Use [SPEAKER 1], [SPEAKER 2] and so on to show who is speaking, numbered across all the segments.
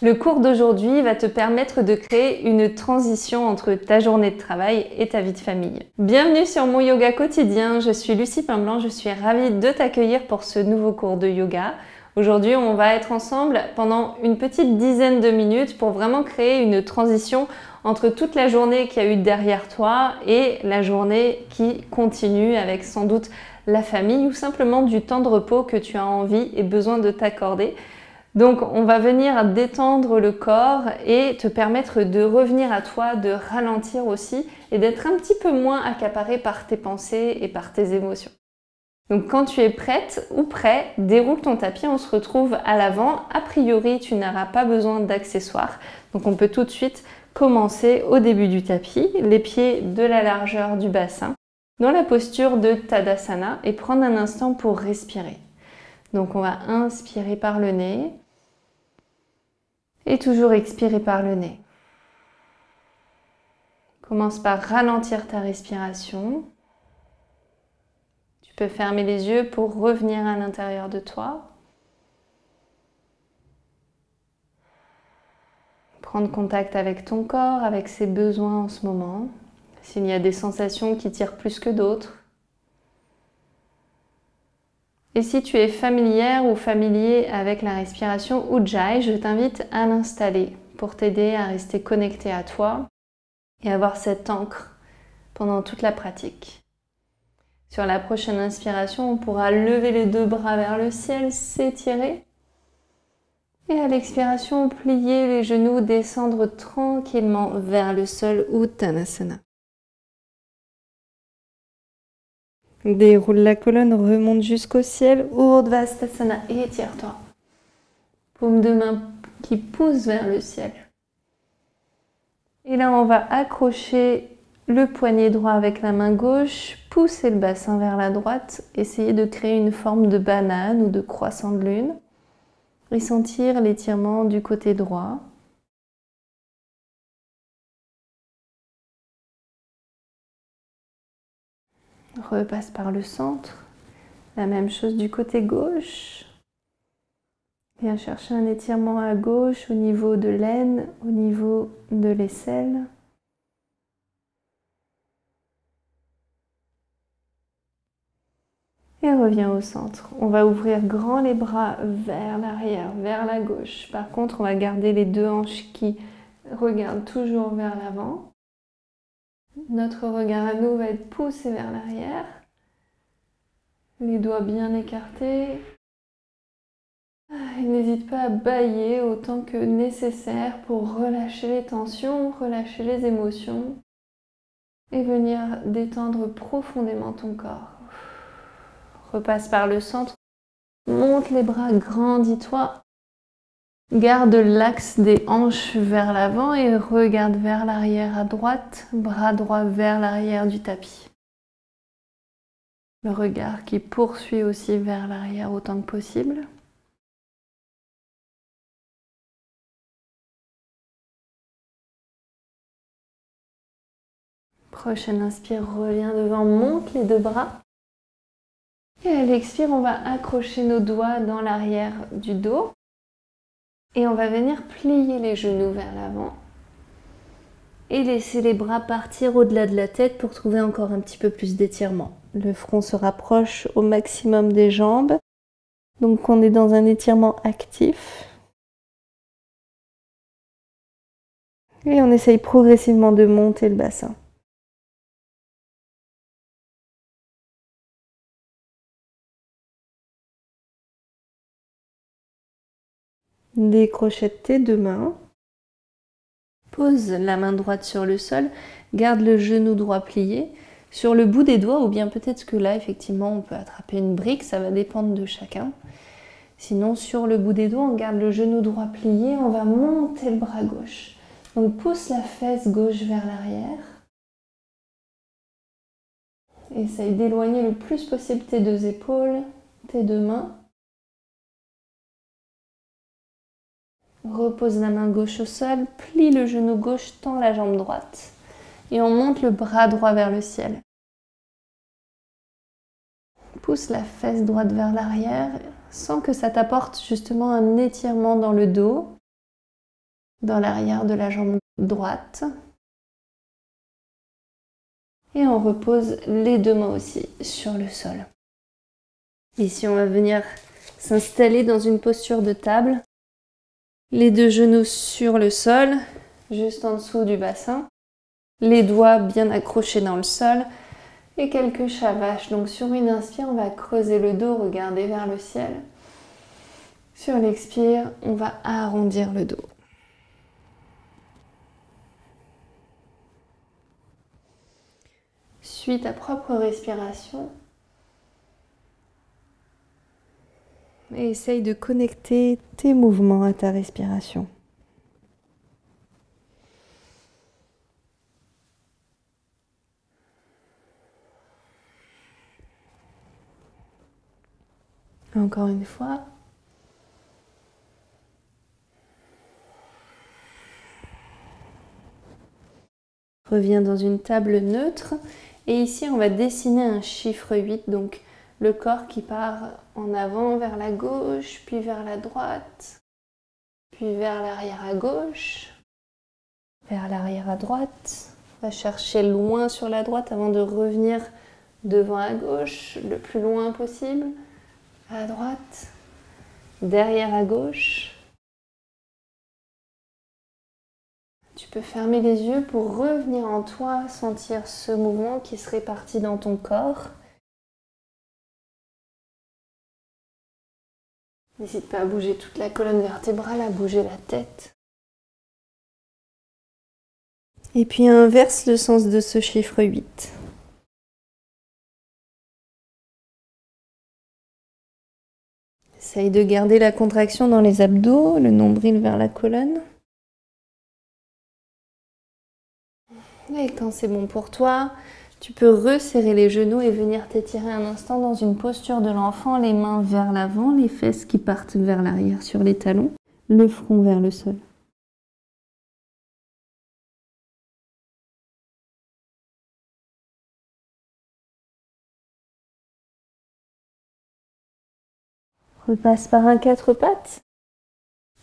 [SPEAKER 1] Le cours d'aujourd'hui va te permettre de créer une transition entre ta journée de travail et ta vie de famille. Bienvenue sur mon yoga quotidien, je suis Lucie Pimblanc, je suis ravie de t'accueillir pour ce nouveau cours de yoga. Aujourd'hui, on va être ensemble pendant une petite dizaine de minutes pour vraiment créer une transition entre toute la journée qu'il y a eu derrière toi et la journée qui continue avec sans doute la famille ou simplement du temps de repos que tu as envie et besoin de t'accorder. Donc on va venir détendre le corps et te permettre de revenir à toi, de ralentir aussi et d'être un petit peu moins accaparé par tes pensées et par tes émotions. Donc quand tu es prête ou prêt, déroule ton tapis, on se retrouve à l'avant. A priori, tu n'auras pas besoin d'accessoires. Donc on peut tout de suite commencer au début du tapis, les pieds de la largeur du bassin, dans la posture de Tadasana et prendre un instant pour respirer. Donc on va inspirer par le nez. Et toujours expirer par le nez. Commence par ralentir ta respiration. Tu peux fermer les yeux pour revenir à l'intérieur de toi. Prendre contact avec ton corps, avec ses besoins en ce moment. S'il y a des sensations qui tirent plus que d'autres. Et si tu es familière ou familier avec la respiration Ujjayi, je t'invite à l'installer pour t'aider à rester connecté à toi et avoir cette ancre pendant toute la pratique. Sur la prochaine inspiration, on pourra lever les deux bras vers le ciel, s'étirer. Et à l'expiration, plier les genoux, descendre tranquillement vers le sol, Uttanasana. Déroule la colonne, remonte jusqu'au ciel, Urdhvastasana, étire-toi. Paume de main qui pousse vers le ciel. Et là, on va accrocher le poignet droit avec la main gauche, pousser le bassin vers la droite, essayer de créer une forme de banane ou de croissant de lune et sentir l'étirement du côté droit. Repasse par le centre. La même chose du côté gauche. Viens chercher un étirement à gauche au niveau de l'aine, au niveau de l'aisselle. Et reviens au centre. On va ouvrir grand les bras vers l'arrière, vers la gauche. Par contre, on va garder les deux hanches qui regardent toujours vers l'avant. Notre regard à nous va être poussé vers l'arrière. Les doigts bien écartés. Et n'hésite pas à bâiller autant que nécessaire pour relâcher les tensions, relâcher les émotions et venir détendre profondément ton corps. Repasse par le centre, monte les bras, grandis-toi. Garde l'axe des hanches vers l'avant et regarde vers l'arrière à droite, bras droit vers l'arrière du tapis. Le regard qui poursuit aussi vers l'arrière autant que possible. Prochaine inspire, reviens devant, monte les deux bras. Et à l'expire, on va accrocher nos doigts dans l'arrière du dos. Et on va venir plier les genoux vers l'avant. Et laisser les bras partir au-delà de la tête pour trouver encore un petit peu plus d'étirement. Le front se rapproche au maximum des jambes. Donc on est dans un étirement actif. Et on essaye progressivement de monter le bassin. Décrochette tes deux mains. Pose la main droite sur le sol. Garde le genou droit plié. Sur le bout des doigts, ou bien peut-être que là, effectivement, on peut attraper une brique. Ça va dépendre de chacun. Sinon, sur le bout des doigts, on garde le genou droit plié. On va monter le bras gauche. Donc, pousse la fesse gauche vers l'arrière. Essaye d'éloigner le plus possible tes deux épaules, tes deux mains. Repose la main gauche au sol, plie le genou gauche, tend la jambe droite. Et on monte le bras droit vers le ciel. Pousse la fesse droite vers l'arrière, sans que ça t'apporte justement un étirement dans le dos. dans l'arrière de la jambe droite. Et on repose les deux mains aussi sur le sol. Ici, on va venir s'installer dans une posture de table. Les deux genoux sur le sol, juste en dessous du bassin. Les doigts bien accrochés dans le sol. Et quelques chavaches. Donc sur une inspire, on va creuser le dos, regarder vers le ciel. Sur l'expire, on va arrondir le dos. Suis ta propre respiration. Et essaye de connecter tes mouvements à ta respiration. Encore une fois. Reviens dans une table neutre. Et ici, on va dessiner un chiffre 8. Donc, le corps qui part en avant vers la gauche, puis vers la droite, puis vers l'arrière à gauche, vers l'arrière à droite. On va chercher loin sur la droite avant de revenir devant à gauche, le plus loin possible. À droite, derrière à gauche. Tu peux fermer les yeux pour revenir en toi, sentir ce mouvement qui se répartit dans ton corps. N'hésite pas à bouger toute la colonne vertébrale, à bouger la tête. Et puis inverse le sens de ce chiffre 8. Essaye de garder la contraction dans les abdos, le nombril vers la colonne. Et quand c'est bon pour toi, tu peux resserrer les genoux et venir t'étirer un instant dans une posture de l'enfant, les mains vers l'avant, les fesses qui partent vers l'arrière sur les talons, le front vers le sol. Repasse par un 4 pattes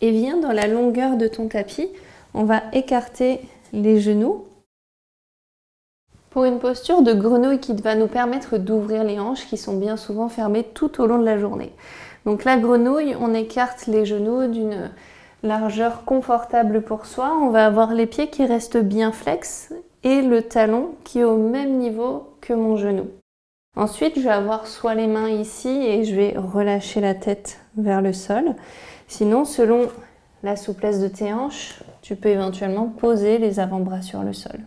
[SPEAKER 1] et viens dans la longueur de ton tapis. On va écarter les genoux pour une posture de grenouille qui va nous permettre d'ouvrir les hanches qui sont bien souvent fermées tout au long de la journée. Donc la grenouille, on écarte les genoux d'une largeur confortable pour soi. On va avoir les pieds qui restent bien flex et le talon qui est au même niveau que mon genou. Ensuite, je vais avoir soit les mains ici et je vais relâcher la tête vers le sol. Sinon, selon la souplesse de tes hanches, tu peux éventuellement poser les avant-bras sur le sol.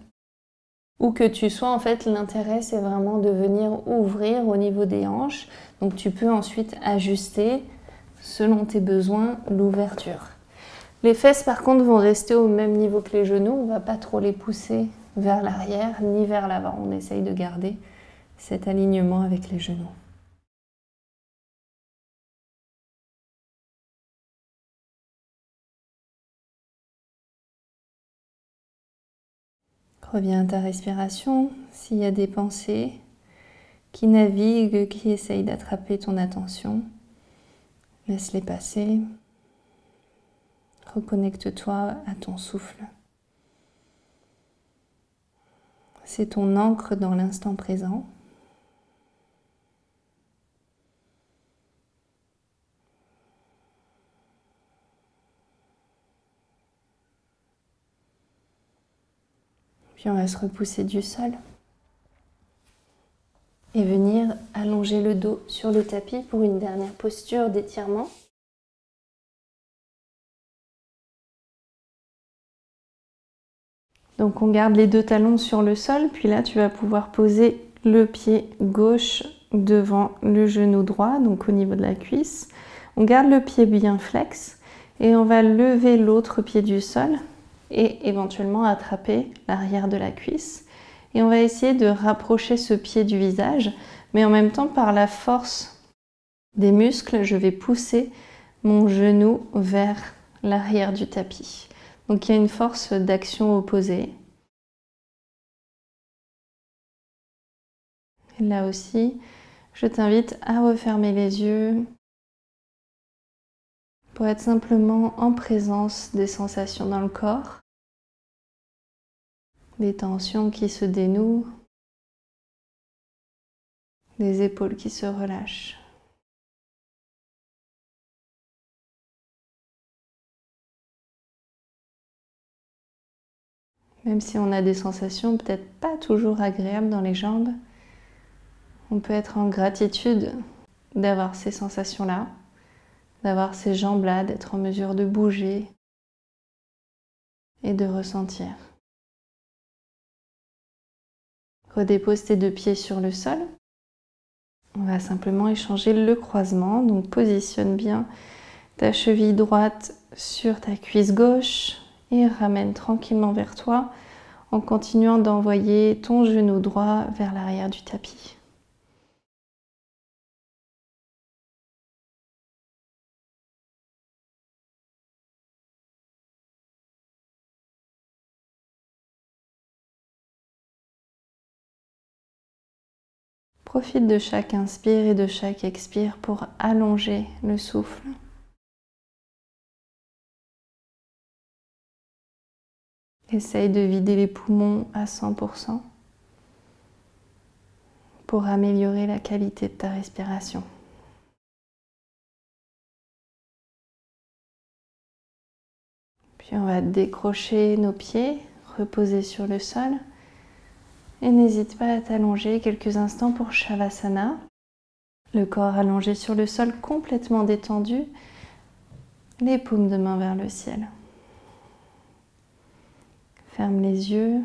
[SPEAKER 1] Où que tu sois, en fait, l'intérêt, c'est vraiment de venir ouvrir au niveau des hanches. Donc, tu peux ensuite ajuster, selon tes besoins, l'ouverture. Les fesses, par contre, vont rester au même niveau que les genoux. On ne va pas trop les pousser vers l'arrière ni vers l'avant. On essaye de garder cet alignement avec les genoux. Reviens à ta respiration. S'il y a des pensées qui naviguent, qui essayent d'attraper ton attention, laisse-les passer. Reconnecte-toi à ton souffle. C'est ton ancre dans l'instant présent. Puis on va se repousser du sol et venir allonger le dos sur le tapis pour une dernière posture d'étirement. Donc on garde les deux talons sur le sol, puis là tu vas pouvoir poser le pied gauche devant le genou droit, donc au niveau de la cuisse. On garde le pied bien flex et on va lever l'autre pied du sol et éventuellement attraper l'arrière de la cuisse. Et on va essayer de rapprocher ce pied du visage, mais en même temps par la force des muscles, je vais pousser mon genou vers l'arrière du tapis. Donc il y a une force d'action opposée. Et là aussi, je t'invite à refermer les yeux, pour être simplement en présence des sensations dans le corps, des tensions qui se dénouent, des épaules qui se relâchent. Même si on a des sensations peut-être pas toujours agréables dans les jambes, on peut être en gratitude d'avoir ces sensations-là, d'avoir ces jambes-là, d'être en mesure de bouger et de ressentir. Redépose tes deux pieds sur le sol. On va simplement échanger le croisement, donc positionne bien ta cheville droite sur ta cuisse gauche et ramène tranquillement vers toi en continuant d'envoyer ton genou droit vers l'arrière du tapis. Profite de chaque inspire et de chaque expire pour allonger le souffle. Essaye de vider les poumons à 100% pour améliorer la qualité de ta respiration. Puis on va décrocher nos pieds, reposer sur le sol. Et n'hésite pas à t'allonger quelques instants pour Shavasana. Le corps allongé sur le sol, complètement détendu, les paumes de main vers le ciel. Ferme les yeux.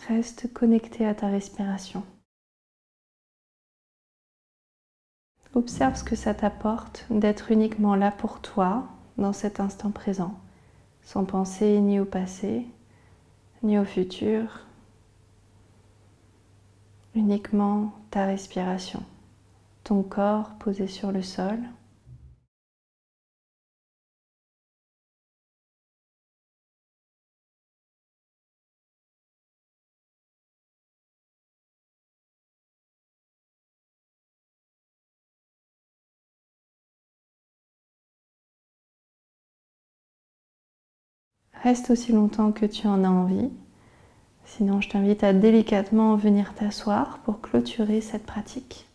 [SPEAKER 1] Reste connecté à ta respiration. Observe ce que ça t'apporte d'être uniquement là pour toi, dans cet instant présent, sans penser ni au passé, ni au futur, uniquement ta respiration, ton corps posé sur le sol. Reste aussi longtemps que tu en as envie. Sinon, je t'invite à délicatement venir t'asseoir pour clôturer cette pratique.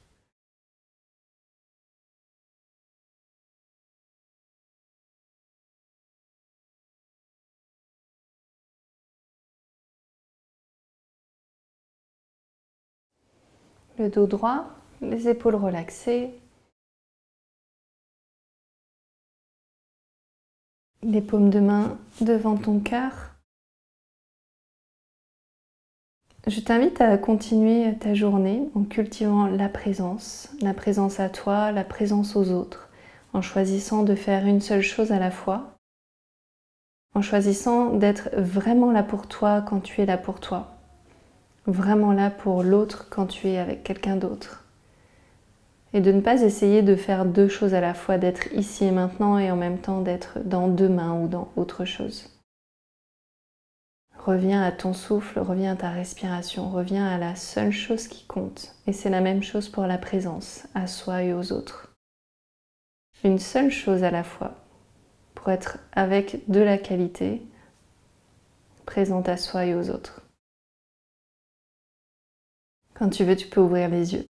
[SPEAKER 1] Le dos droit, les épaules relaxées, les paumes de main devant ton cœur. Je t'invite à continuer ta journée en cultivant la présence à toi, la présence aux autres, en choisissant de faire une seule chose à la fois, en choisissant d'être vraiment là pour toi quand tu es là pour toi, vraiment là pour l'autre quand tu es avec quelqu'un d'autre. Et de ne pas essayer de faire deux choses à la fois, d'être ici et maintenant et en même temps d'être dans demain ou dans autre chose. Reviens à ton souffle, reviens à ta respiration, reviens à la seule chose qui compte. Et c'est la même chose pour la présence, à soi et aux autres. Une seule chose à la fois, pour être avec de la qualité, présente à soi et aux autres. Quand tu veux, tu peux ouvrir les yeux.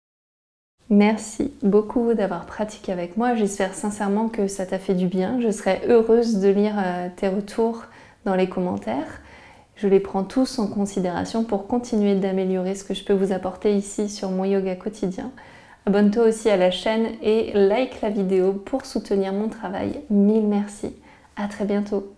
[SPEAKER 1] Merci beaucoup d'avoir pratiqué avec moi. J'espère sincèrement que ça t'a fait du bien. Je serais heureuse de lire tes retours dans les commentaires. Je les prends tous en considération pour continuer d'améliorer ce que je peux vous apporter ici sur mon yoga quotidien. Abonne-toi aussi à la chaîne et like la vidéo pour soutenir mon travail. Mille merci. À très bientôt.